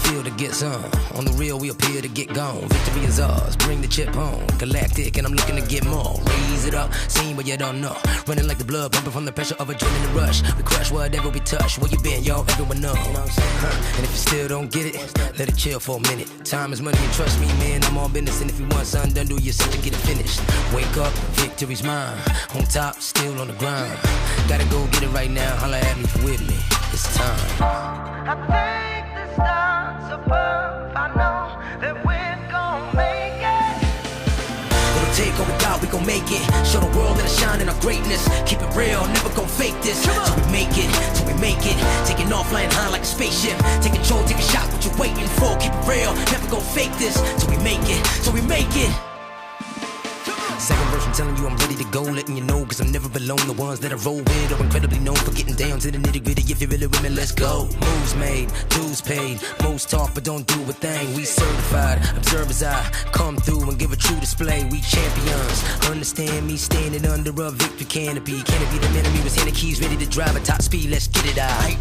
field to get some. On the real, we appear to get gone. Victory is ours, bring the chip home. Galactic, and I'm looking to get more. Raise it up, seen but you don't know. Running like the blood, pumping from the pressure of adrenaline rush. We crush whatever we touch. Where you been, yo? Everyone know. And if you still don't get it, let it chill for a minute. Time is money, and trust me, man, I'm all business. And if you want something done, do yourself to get it finished. Wake up, victory's mine. On top, still on the grind. Gotta go get it right now. Holla at me if you with me. It's time. I think the stars above, I know that we're gon' make it. It'll take all we got, we gon' make it. Show the world that I shine in our greatness. Keep it real, never gon' fake this. Till we make it, till we make it. Taking off, flying high like a spaceship. Take control, take a shot, what you waiting for? Keep it real, never gon' fake this. Till we make it, till we make it. Second verse, I'm telling you I'm ready to go, letting you know, cause I'm never alone. The ones that I roll with are incredibly known for getting down to the nitty gritty. If you really with me, let's go. Moves made, dues paid, most talk but don't do a thing. We certified, observers I come through and give a true display. We champions, understand me standing under a victory canopy. Canopy the enemy was handing keys, ready to drive at top speed, let's get it out.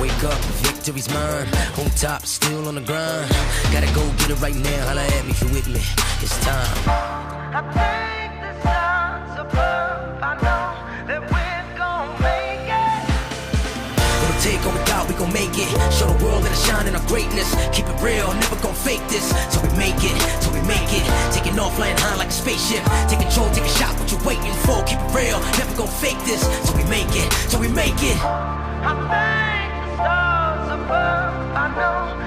Wake up, victory's mine. On top, still on the grind. Gotta go get it right now, holla at me if you with me. It's time. I think the stars above, I know that we're gon' make it. It'll take all we got, we gon' make it. Show the world that I shine in our greatness. Keep it real, never gon' fake this. Till we make it, till we make it. Taking off, flying high like a spaceship. Take control, take a shot, what you waiting for? Keep it real, never gon' fake this. Till we make it, till we make it. I think the stars above, I know